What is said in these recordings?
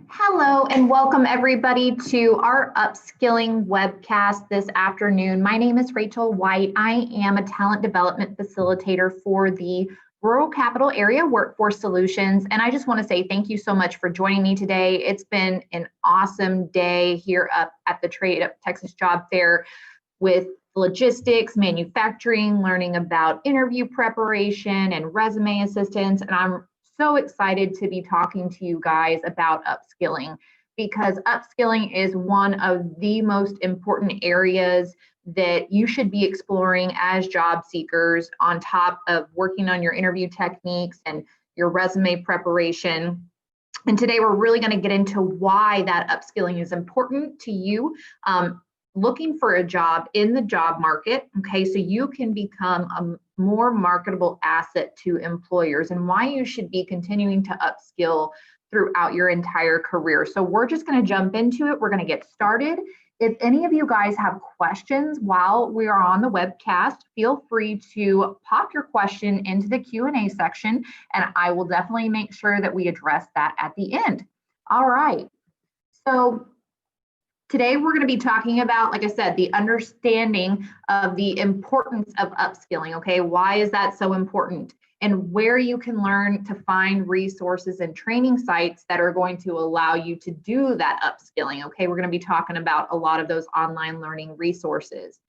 Hello and welcome everybody to our upskilling webcast this afternoon. My name is Rachel White. I am a talent development facilitator for the Rural Capital Area Workforce Solutions. And I just want to say thank you so much for joining me today. It's been an awesome day here up at the Trade Up Texas Job Fair with logistics, manufacturing, learning about interview preparation and resume assistance. And I'm so excited to be talking to you guys about upskilling, because upskilling is one of the most important areas that you should be exploring as job seekers, on top of working on your interview techniques and your resume preparation. And today we're really going to get into why that upskilling is important to you looking for a job in the job market, okay, so you can become a more marketable asset to employers, and why you should be continuing to upskill throughout your entire career. So we're just going to jump into it. We're going to get started. If any of you guys have questions while we are on the webcast, feel free to pop your question into the Q&A section, and I will definitely make sure that we address that at the end. All right. So today, we're going to be talking about, like I said, the understanding of the importance of upskilling, okay? Why is that so important? And where you can learn to find resources and training sites that are going to allow you to do that upskilling, okay? We're going to be talking about a lot of those online learning resources.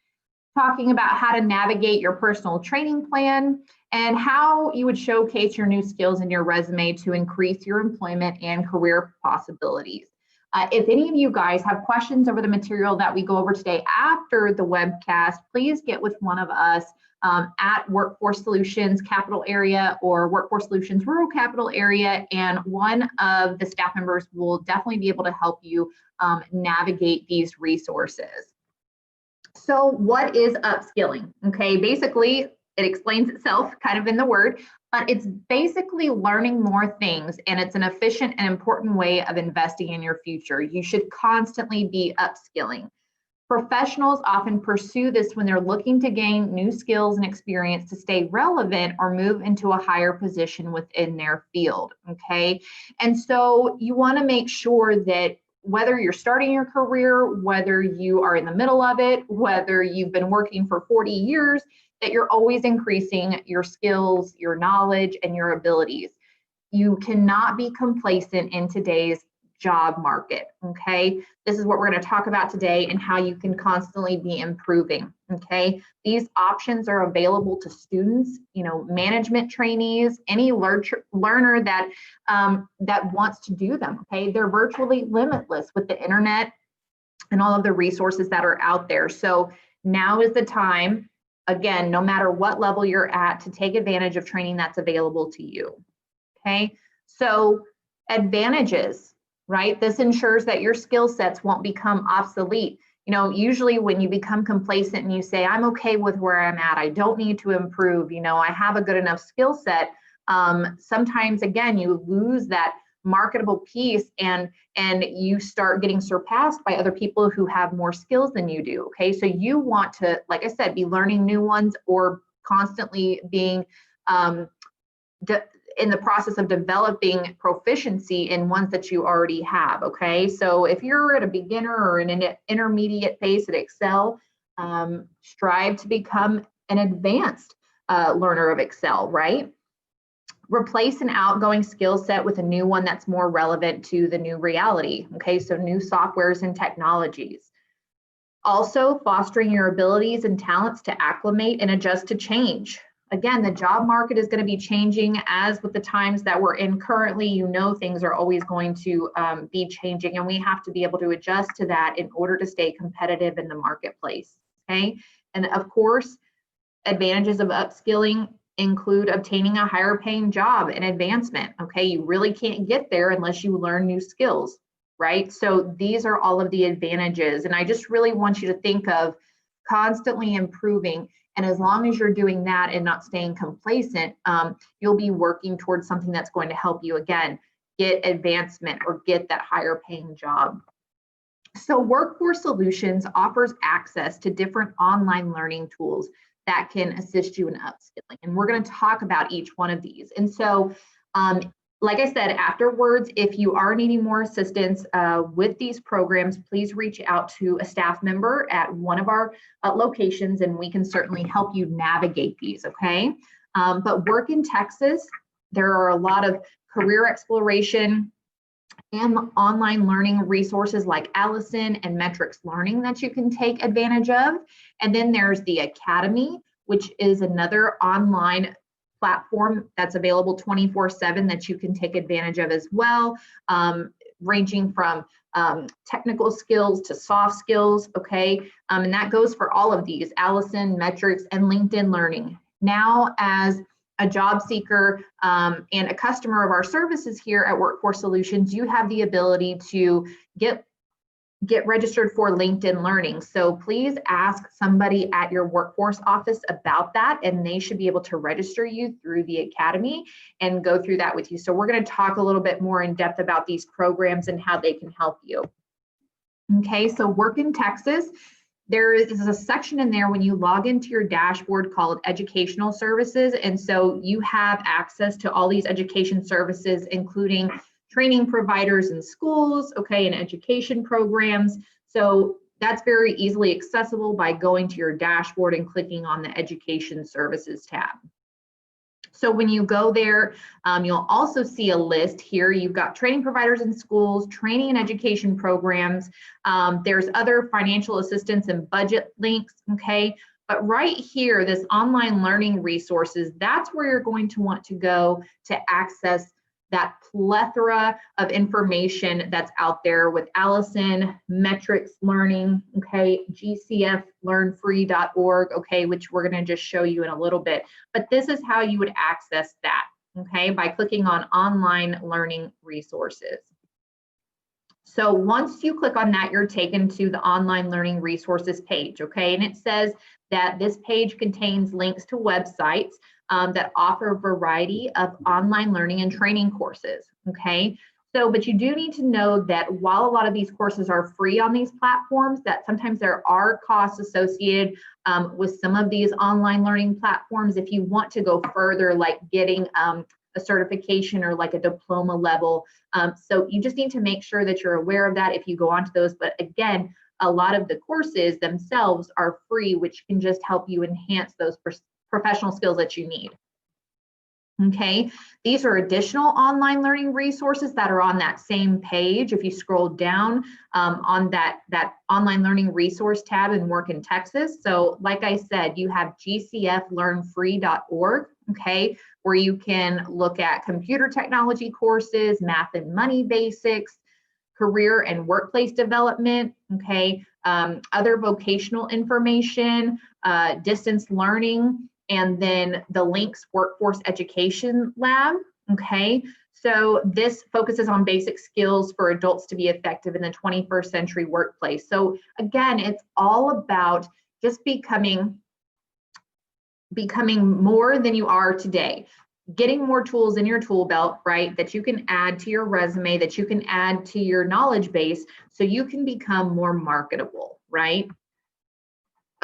Talking about how to navigate your personal training plan and how you would showcase your new skills in your resume to increase your employment and career possibilities. If any of you guys have questions over the material that we go over today after the webcast, please get with one of us at Workforce Solutions Capital Area or Workforce Solutions Rural Capital Area, and one of the staff members will definitely be able to help you navigate these resources. So what is upskilling? Okay, basically, it explains itself kind of in the word, but it's basically learning more things, and it's an efficient and important way of investing in your future. You should constantly be upskilling. Professionals often pursue this when they're looking to gain new skills and experience to stay relevant or move into a higher position within their field, okay? And so you want to make sure that whether you're starting your career, whether you are in the middle of it, whether you've been working for 40 years, that you're always increasing your skills, your knowledge, and your abilities. You cannot be complacent in today's job market, okay? This is what we're going to talk about today, and how you can constantly be improving, okay? These options are available to students, management trainees, any learner that wants to do them, okay? They're virtually limitless with the internet and all of the resources that are out there. So now is the time, again, no matter what level you're at, to take advantage of training that's available to you, okay? So advantages, right? This ensures that your skill sets won't become obsolete. Usually when you become complacent and you say, I'm okay with where I'm at, I don't need to improve, I have a good enough skill set, sometimes, again, you lose that marketable piece, and you start getting surpassed by other people who have more skills than you do, okay? So you want to, like I said, be learning new ones, or constantly being in the process of developing proficiency in ones that you already have, okay? So if you're at a beginner or in an intermediate phase at Excel, strive to become an advanced learner of Excel, right? Replace an outgoing skill set with a new one that's more relevant to the new reality, okay? So new softwares and technologies. Also, fostering your abilities and talents to acclimate and adjust to change. Again, the job market is going to be changing, as with the times that we're in currently. Things are always going to be changing, and we have to be able to adjust to that in order to stay competitive in the marketplace, okay? And of course, advantages of upskilling include obtaining a higher paying job and advancement, okay? You really can't get there unless you learn new skills, right? So these are all of the advantages, and I just really want you to think of constantly improving. And as long as you're doing that and not staying complacent, you'll be working towards something that's going to help you, again, get advancement or get that higher paying job. So Workforce Solutions offers access to different online learning tools that can assist you in upskilling. And we're going to talk about each one of these. And so Like I said, afterwards, if you are needing more assistance with these programs, please reach out to a staff member at one of our locations, and we can certainly help you navigate these, okay? But Work in Texas, there are a lot of career exploration and online learning resources like Alison and Metrix Learning that you can take advantage of. And then there's the Academy, which is another online platform that's available 24/7 that you can take advantage of as well, ranging from technical skills to soft skills, okay? And that goes for all of these, Alison, Metrix, and LinkedIn Learning. Now, as a job seeker and a customer of our services here at Workforce Solutions, you have the ability to get registered for LinkedIn Learning. So please ask somebody at your workforce office about that, and they should be able to register you through the Academy and go through that with you. So we're going to talk a little bit more in depth about these programs and how they can help you. Okay, so Work in Texas. There is a section in there when you log into your dashboard called Educational Services. And so you have access to all these education services, including training providers in schools, okay, and education programs. So that's very easily accessible by going to your dashboard and clicking on the Education Services tab. So when you go there, you'll also see a list here. You've got training providers in schools, training and education programs. There's other financial assistance and budget links, okay? But right here, this online learning resources, that's where you're going to want to go to access that plethora of information that's out there with Alison, Metrix Learning, okay, gcflearnfree.org, okay, which we're going to just show you in a little bit. But this is how you would access that, okay, by clicking on online learning resources. So once you click on that, you're taken to the online learning resources page, okay, and it says that this page contains links to websites that offer a variety of online learning and training courses, okay? So, but you do need to know that while a lot of these courses are free on these platforms, that sometimes there are costs associated with some of these online learning platforms. If you want to go further, like getting a certification or like a diploma level. So you just need to make sure that you're aware of that if you go onto those. But again, a lot of the courses themselves are free, which can just help you enhance those professional skills that you need. Okay, these are additional online learning resources that are on that same page. If you scroll down on that online learning resource tab in Work in Texas. So like I said, you have gcflearnfree.org, okay, where you can look at computer technology courses, math and money basics, career and workplace development, okay, other vocational information, distance learning, and then the links Workforce Education Lab, okay? So this focuses on basic skills for adults to be effective in the 21st century workplace. So again, it's all about just becoming more than you are today. Getting more tools in your tool belt, right, that you can add to your resume, that you can add to your knowledge base so you can become more marketable, right?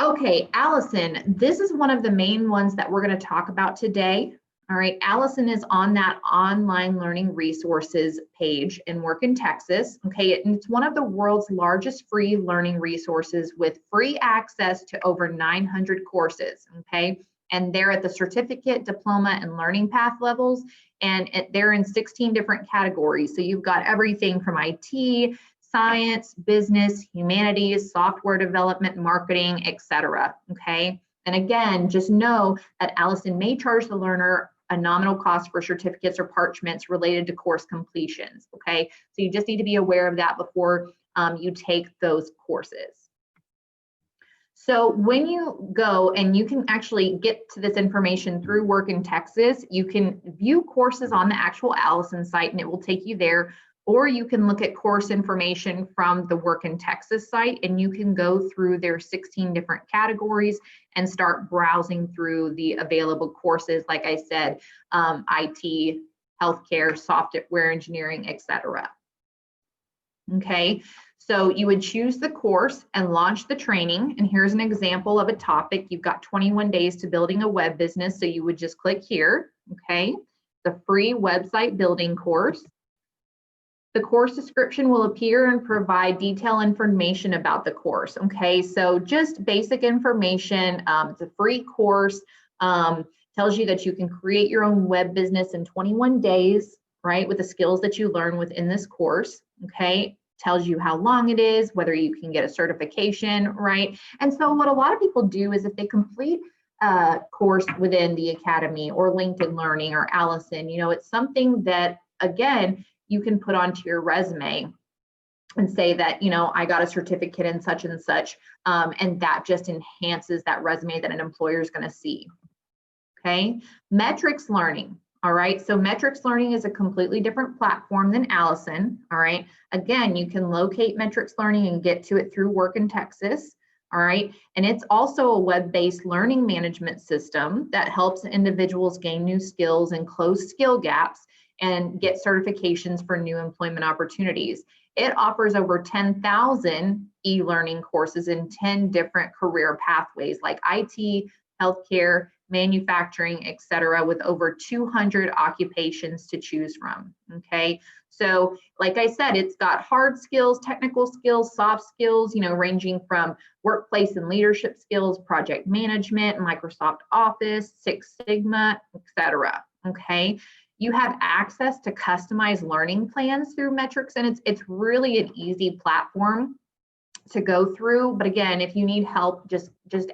Okay, Alison, this is one of the main ones that we're going to talk about today. All right, Alison is on that online learning resources page in Work in Texas. Okay, and it's one of the world's largest free learning resources with free access to over 900 courses. Okay, and they're at the certificate, diploma, and learning path levels, and they're in 16 different categories. So you've got everything from IT, science, business, humanities, software development, marketing, etc. Okay, and again, just know that Alison may charge the learner a nominal cost for certificates or parchments related to course completions. Okay, so you just need to be aware of that before you take those courses. So when you go, and you can actually get to this information through Work in Texas, you can view courses on the actual Alison site and it will take you there. Or you can look at course information from the Work in Texas site, and you can go through their 16 different categories and start browsing through the available courses, like I said, IT, healthcare, software engineering, etc. Okay, so you would choose the course and launch the training. And here's an example of a topic. You've got 21 days to building a web business, so you would just click here, okay? the free website building course. The course description will appear and provide detailed information about the course. Okay, so just basic information. It's a free course. Tells you that you can create your own web business in 21 days, right, with the skills that you learn within this course. Okay, tells you how long it is, whether you can get a certification, right? And so what a lot of people do is if they complete a course within the Academy or LinkedIn Learning or Alison, you know, it's something that, again, you can put onto your resume and say that, you know, I got a certificate in such and such, and that just enhances that resume that an employer is going to see. Okay, Metrix Learning. All right, so Metrix Learning is a completely different platform than Alison. All right, again, you can locate Metrix Learning and get to it through Work in Texas. All right, and it's also a web-based learning management system that helps individuals gain new skills and close skill gaps and get certifications for new employment opportunities. It offers over 10,000 e-learning courses in 10 different career pathways like IT, healthcare, manufacturing, etc., with over 200 occupations to choose from. Okay, so like I said, it's got hard skills, technical skills, soft skills, you know, ranging from workplace and leadership skills, project management, Microsoft Office, Six Sigma, etc. Okay, you have access to customized learning plans through Metrix, and it's really an easy platform to go through. But again, if you need help, just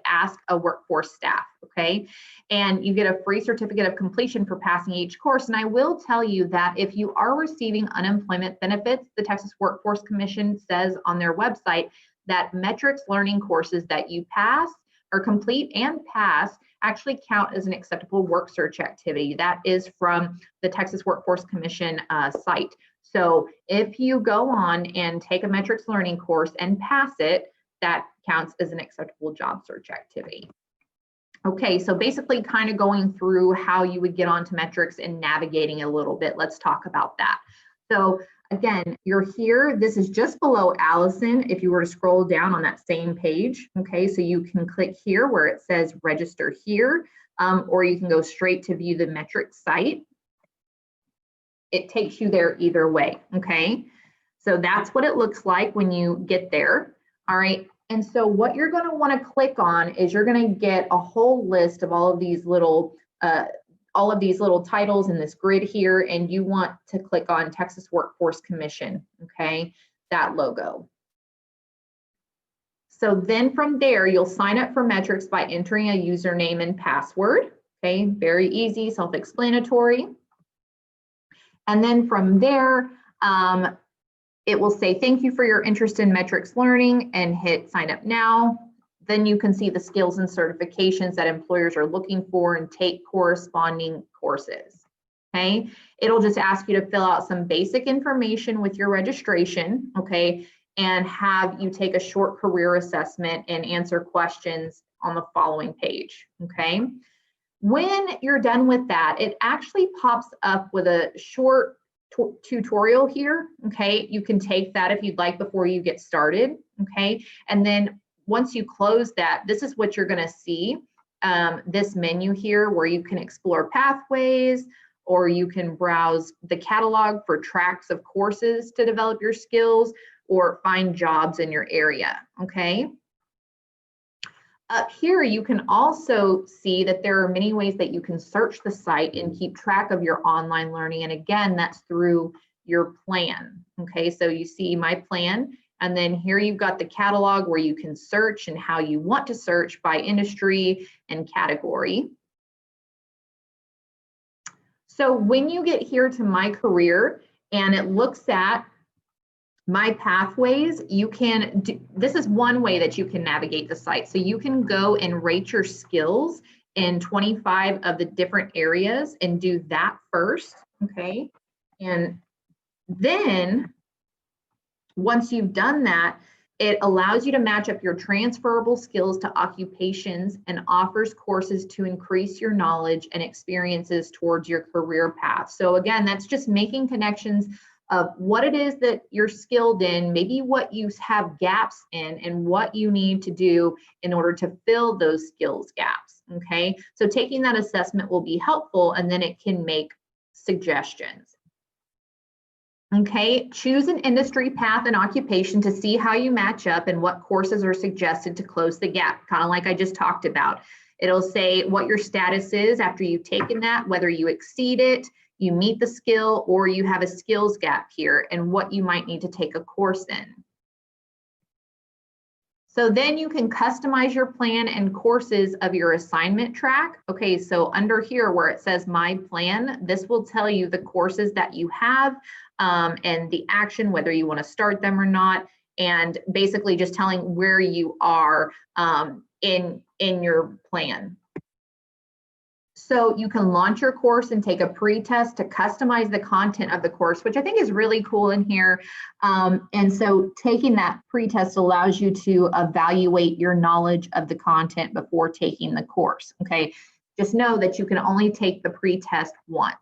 ask a workforce staff, okay? And you get a free certificate of completion for passing each course. And I will tell you that if you are receiving unemployment benefits, the Texas Workforce Commission says on their website that Metrix learning courses that you pass or complete and pass actually count as an acceptable work search activity. That is from the Texas Workforce Commission site. So if you go on and take a Metrix learning course and pass it, that counts as an acceptable job search activity. Okay, so basically kind of going through how you would get onto Metrix and navigating a little bit. Let's talk about that. So again, you're here. This is just below Alison. If you were to scroll down on that same page, okay, so you can click here where it says register here, or you can go straight to view the Metrix site. It takes you there either way, okay? So that's what it looks like when you get there, all right? And so what you're gonna wanna click on is you're gonna get a whole list of all of these little titles in this grid here, and you want to click on Texas Workforce Commission, okay? That logo. So then from there, you'll sign up for Metrix by entering a username and password, okay? Very easy, self-explanatory. And then from there, it will say, thank you for your interest in Metrix Learning, and hit sign up now. Then you can see the skills and certifications that employers are looking for and take corresponding courses, okay? It'll just ask you to fill out some basic information with your registration, okay? And have you take a short career assessment and answer questions on the following page, okay? When you're done with that, it actually pops up with a short tutorial here, okay? You can take that if you'd like before you get started, okay? And then once you close that, this is what you're gonna see, this menu here where you can explore pathways, or you can browse the catalog for tracks of courses to develop your skills, or find jobs in your area, okay? Up here, you can also see that there are many ways that you can search the site and keep track of your online learning. And again, that's through your plan. Okay, so you see my plan, and then here you've got the catalog where you can search and how you want to search by industry and category. So when you get here to my career and it looks at my pathways, you can do, this is one way that you can navigate the site. So you can go and rate your skills in 25 of the different areas and do that first, okay? And then once you've done that, it allows you to match up your transferable skills to occupations and offers courses to increase your knowledge and experiences towards your career path. So again, that's just making connections of what it is that you're skilled in, maybe what you have gaps in, and what you need to do in order to fill those skills gaps, okay? So taking that assessment will be helpful, and then it can make suggestions. Okay, choose an industry path and occupation to see how you match up and what courses are suggested to close the gap, kind of like I just talked about. It'll say what your status is after you've taken that, whether you exceed it, you meet the skill, or you have a skills gap here, and what you might need to take a course in. So then you can customize your plan and courses of your assignment track. Okay, so under here where it says My Plan, this will tell you the courses that you have and the action, whether you want to start them or not, and basically just telling where you are in your plan. So you can launch your course and take a pre-test to customize the content of the course, which I think is really cool in here. And so taking that pre-test allows you to evaluate your knowledge of the content before taking the course. Okay, just know that you can only take the pre-test once.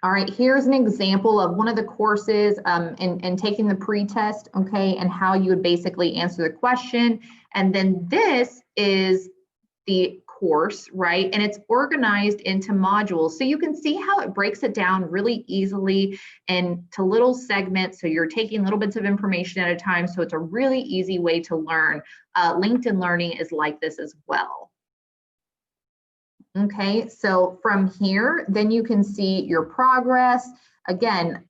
All right, here's an example of one of the courses and taking the pre-test, okay, and how you would basically answer the question. And then this is the course, right? And it's organized into modules. So you can see how it breaks it down really easily into little segments. So you're taking little bits of information at a time. So it's a really easy way to learn. LinkedIn Learning is like this as well. Okay, so from here, then you can see your progress. Again,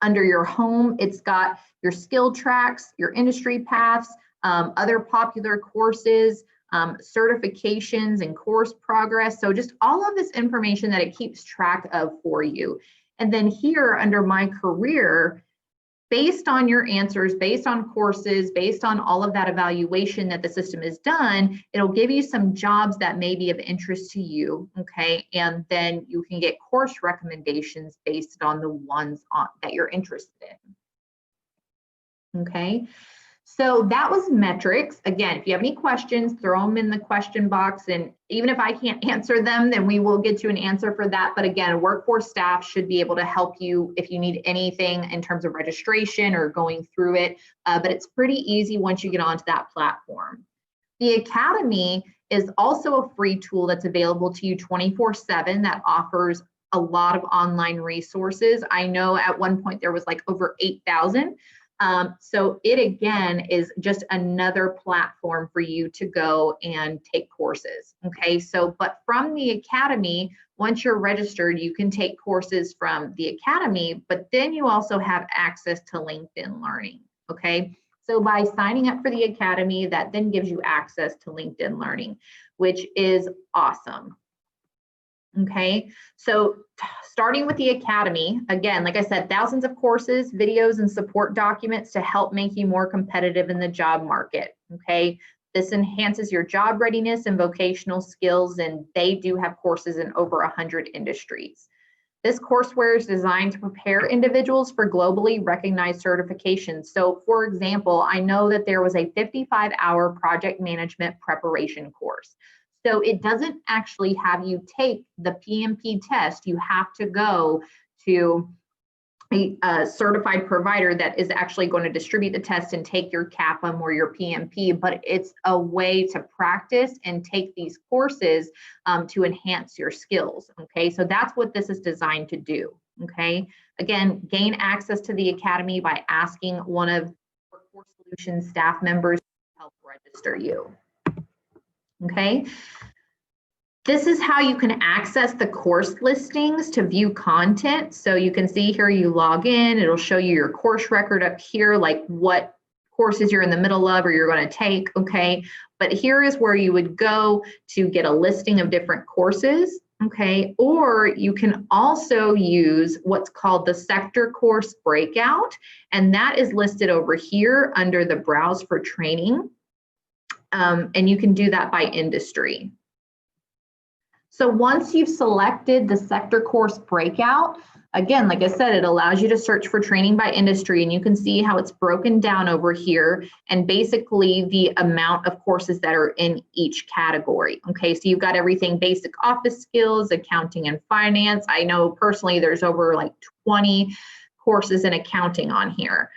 under your home, it's got your skill tracks, your industry paths, other popular courses, certifications and course progress. So just all of this information that it keeps track of for you. And then here under My Career, based on your answers, based on courses, based on all of that evaluation that the system has done, it'll give you some jobs that may be of interest to you, okay? And then you can get course recommendations based on the ones that you're interested in, okay? So that was Metrix. Again, if you have any questions, throw them in the question box. And even if I can't answer them, then we will get you an answer for that. But again, workforce staff should be able to help you if you need anything in terms of registration or going through it. But it's pretty easy once you get onto that platform. The Academy is also a free tool that's available to you 24/7 that offers a lot of online resources. I know at one point there was like over 8,000. So it again is just another platform for you to go and take courses. Okay, so but from the Academy, once you're registered, you can take courses from the Academy, but then you also have access to LinkedIn Learning. Okay, so by signing up for the Academy, that then gives you access to LinkedIn Learning, which is awesome. Okay, so starting with the Academy, again, like I said, thousands of courses, videos, and support documents to help make you more competitive in the job market. Okay, this enhances your job readiness and vocational skills, and they do have courses in over 100 industries. This courseware is designed to prepare individuals for globally recognized certifications. So for example, I know that there was a 55-hour project management preparation course. So it doesn't actually have you take the PMP test. You have to go to a certified provider that is actually going to distribute the test and take your CAPM or your PMP, but it's a way to practice and take these courses to enhance your skills. Okay, so that's what this is designed to do. Okay, again, gain access to the Academy by asking one of Workforce Solutions staff members to help register you. Okay, this is how you can access the course listings to view content. So you can see here, you log in, it'll show you your course record up here, like what courses you're in the middle of or you're going to take, okay? But here is where you would go to get a listing of different courses, okay? Or you can also use what's called the sector course breakout, and that is listed over here under the browse for training. And you can do that by industry. So once you've selected the sector course breakout, again, like I said, it allows you to search for training by industry, and you can see how it's broken down over here and basically the amount of courses that are in each category. Okay, so you've got everything basic office skills, accounting and finance. I know personally there's over like 20 courses in accounting on here.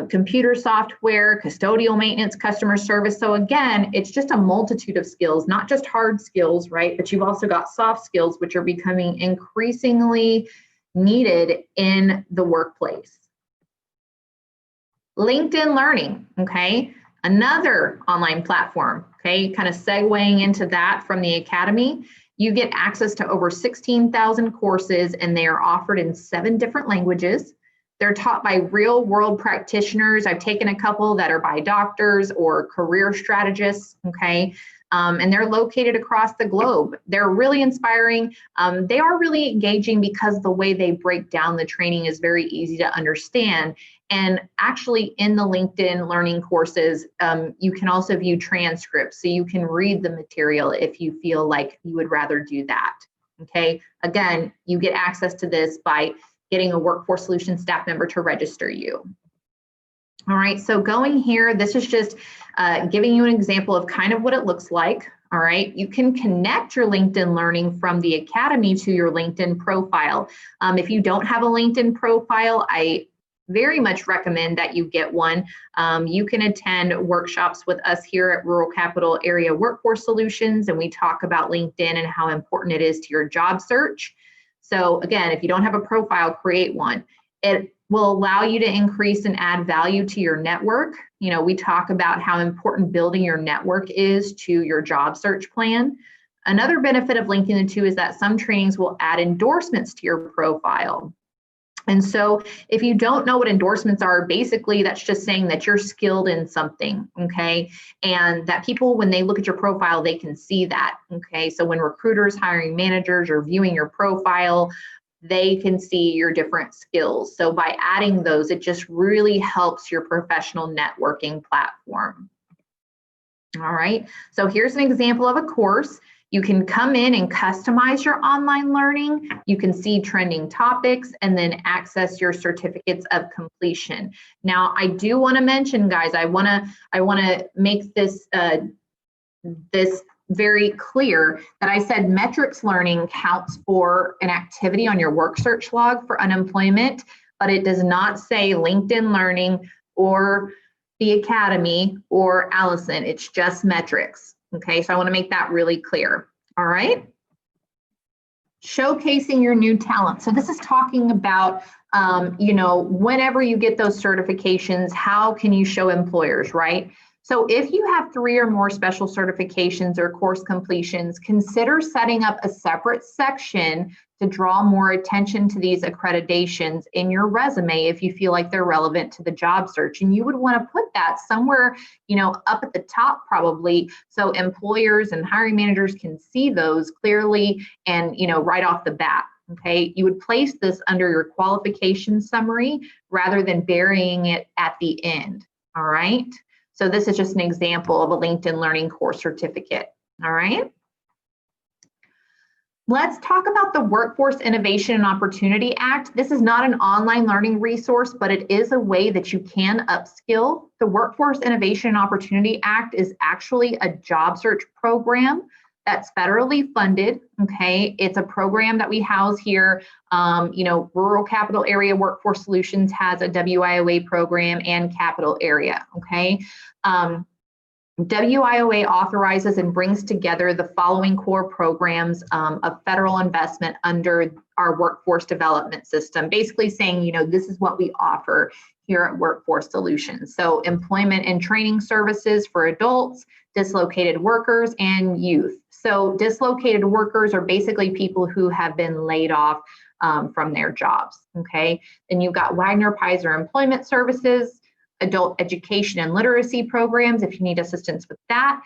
computer software, custodial maintenance, customer service. So again, it's just a multitude of skills, not just hard skills, right? But you've also got soft skills, which are becoming increasingly needed in the workplace. LinkedIn Learning, okay? Another online platform, okay? Kind of segueing into that from the Academy. You get access to over 16,000 courses, and they are offered in 7 different languages. They're taught by real world practitioners. I've taken a couple that are by doctors or career strategists, okay? And they're located across the globe. They're really inspiring. They are really engaging because the way they break down the training is very easy to understand. And actually in the LinkedIn Learning courses, you can also view transcripts, so you can read the material if you feel like you would rather do that, okay? Again, you get access to this by getting a Workforce Solutions staff member to register you. All right, so going here, this is just giving you an example of kind of what it looks like. All right, you can connect your LinkedIn Learning from the Academy to your LinkedIn profile. If you don't have a LinkedIn profile, I very much recommend that you get one. You can attend workshops with us here at Rural Capital Area Workforce Solutions, and we talk about LinkedIn and how important it is to your job search. So again, if you don't have a profile, create one. It will allow you to increase and add value to your network. You know, we talk about how important building your network is to your job search plan. Another benefit of linking the two is that some trainings will add endorsements to your profile. And so if you don't know what endorsements are, basically that's just saying that you're skilled in something, okay? And that people, when they look at your profile, they can see that, okay? So when recruiters, hiring managers are viewing your profile, they can see your different skills. So by adding those, it just really helps your professional networking platform. All right, so here's an example of a course. You can come in and customize your online learning. You can see trending topics and then access your certificates of completion. Now, I do want to mention, guys, I want to make this this very clear that I said Metrix learning counts for an activity on your work search log for unemployment, but it does not say LinkedIn Learning or the Academy or Alison. It's just Metrix. Okay, so I want to make that really clear. All right. Showcasing your new talent. So this is talking about, you know, whenever you get those certifications, how can you show employers, right? So if you have 3 or more special certifications or course completions, consider setting up a separate section to draw more attention to these accreditations in your resume if you feel like they're relevant to the job search. And you would want to put that somewhere, you know, up at the top probably, so employers and hiring managers can see those clearly and, you know, right off the bat. Okay, you would place this under your qualification summary rather than burying it at the end. All right. So this is just an example of a LinkedIn Learning course certificate. All right. Let's talk about the Workforce Innovation and Opportunity Act. This is not an online learning resource, but it is a way that you can upskill. The Workforce Innovation and Opportunity Act is actually a job search program that's federally funded, okay? It's a program that we house here. You know, Rural Capital Area Workforce Solutions has a WIOA program and Capital Area, okay? WIOA authorizes and brings together the following core programs of federal investment under our workforce development system, basically saying, you know, this is what we offer here at Workforce Solutions. So employment and training services for adults, dislocated workers, and youth. So dislocated workers are basically people who have been laid off from their jobs, okay? Then you've got Wagner-Pizer Employment Services, adult education and literacy programs if you need assistance with that,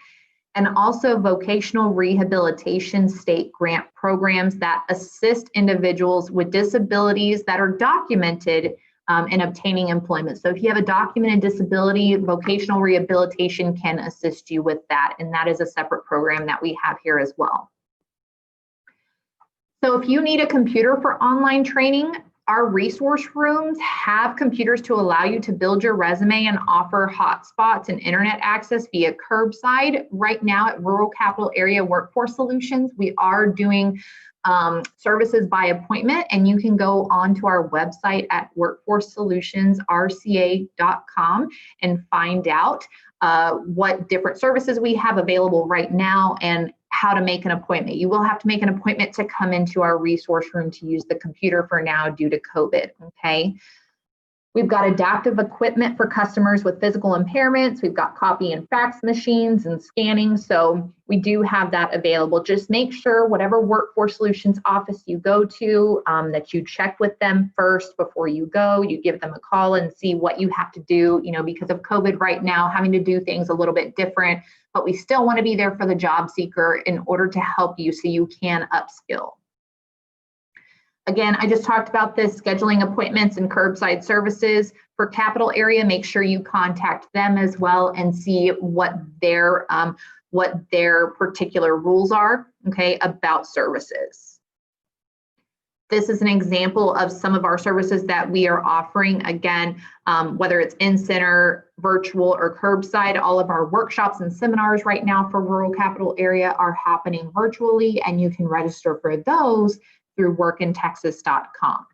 and also vocational rehabilitation state grant programs that assist individuals with disabilities that are documented in obtaining employment. So if you have a documented disability, vocational rehabilitation can assist you with that, and that is a separate program that we have here as well. So if you need a computer for online training, our resource rooms have computers to allow you to build your resume and offer hotspots and internet access via curbside. Right now at Rural Capital Area Workforce Solutions, we are doing services by appointment, and you can go onto our website at workforcesolutionsrca.com and find out what different services we have available right now and how to make an appointment. You will have to make an appointment to come into our resource room to use the computer for now due to COVID, okay? We've got adaptive equipment for customers with physical impairments. We've got copy and fax machines and scanning. So we do have that available. Just make sure whatever Workforce Solutions office you go to, that you check with them first before you go. You give them a call and see what you have to do, you know, because of COVID right now, having to do things a little bit different, but we still want to be there for the job seeker in order to help you so you can upskill. Again, I just talked about this, scheduling appointments and curbside services for capital area. Make sure you contact them as well and see what their particular rules are, okay, about services. This is an example of some of our services that we are offering. Again, whether it's in-center, virtual, or curbside, all of our workshops and seminars right now for rural capital area are happening virtually, and you can register for those through workintexas.com.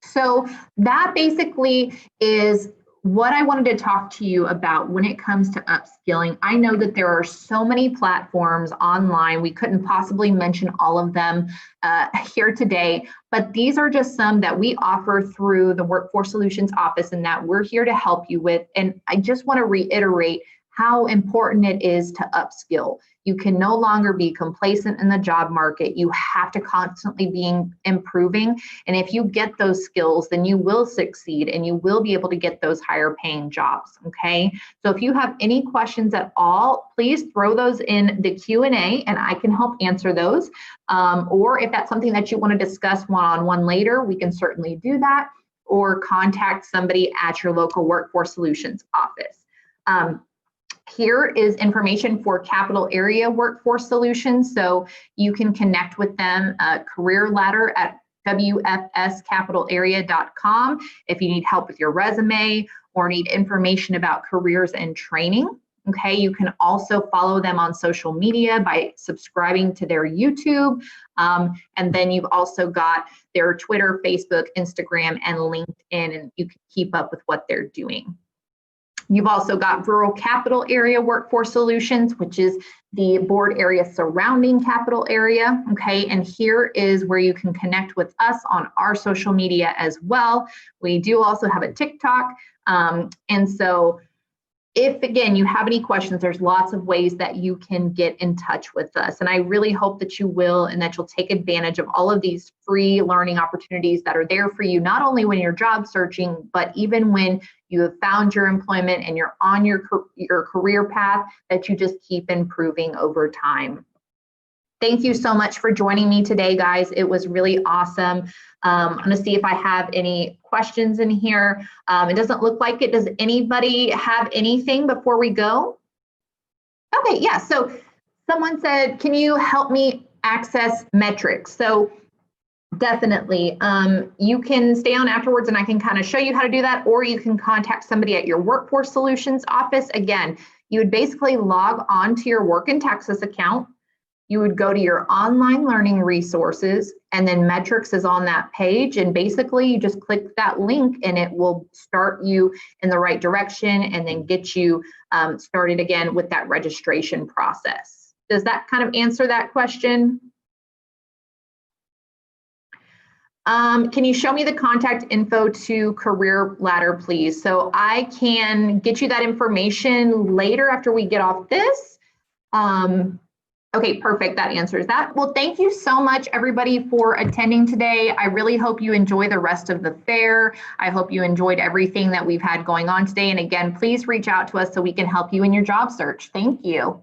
So that basically is what I wanted to talk to you about when it comes to upskilling. I know that there are so many platforms online. We couldn't possibly mention all of them here today, but these are just some that we offer through the Workforce Solutions office and that we're here to help you with. And I just want to reiterate how important it is to upskill. You can no longer be complacent in the job market. You have to constantly be improving. And if you get those skills, then you will succeed and you will be able to get those higher paying jobs, okay? So if you have any questions at all, please throw those in the Q&A and I can help answer those. Or if that's something that you want to discuss one-on-one later, we can certainly do that, or contact somebody at your local Workforce Solutions office. Here is information for capital area Workforce Solutions. So you can connect with them, career ladder at wfscapitalarea.com if you need help with your resume or need information about careers and training. Okay, you can also follow them on social media by subscribing to their YouTube. And then you've also got their Twitter, Facebook, Instagram, and LinkedIn, and you can keep up with what they're doing. You've also got rural capital area Workforce Solutions, which is the board area surrounding capital area, okay? And here is where you can connect with us on our social media as well. We do also have a TikTok. And so if, again, you have any questions, there's lots of ways that you can get in touch with us. And I really hope that you will and that you'll take advantage of all of these free learning opportunities that are there for you, not only when you're job searching, but even when you have found your employment and you're on your career path, that you just keep improving over time. Thank you so much for joining me today, guys. It was really awesome. I'm going to see if I have any questions in here. It doesn't look like it. Does anybody have anything before we go? Okay, yeah. So someone said, can you help me access Metrix? So definitely. You can stay on afterwards and I can kind of show you how to do that, or you can contact somebody at your Workforce Solutions office. Again, you would basically log on to your Work in Texas account. You would go to your online learning resources, and then Metrix is on that page. And basically you just click that link and it will start you in the right direction and then get you started again with that registration process. Does that kind of answer that question? Can you show me the contact info to Career Ladder, please? So I can get you that information later after we get off this. Okay, perfect. That answers that. Well, thank you so much, everybody, for attending today. I really hope you enjoy the rest of the fair. I hope you enjoyed everything that we've had going on today. And again, please reach out to us so we can help you in your job search. Thank you.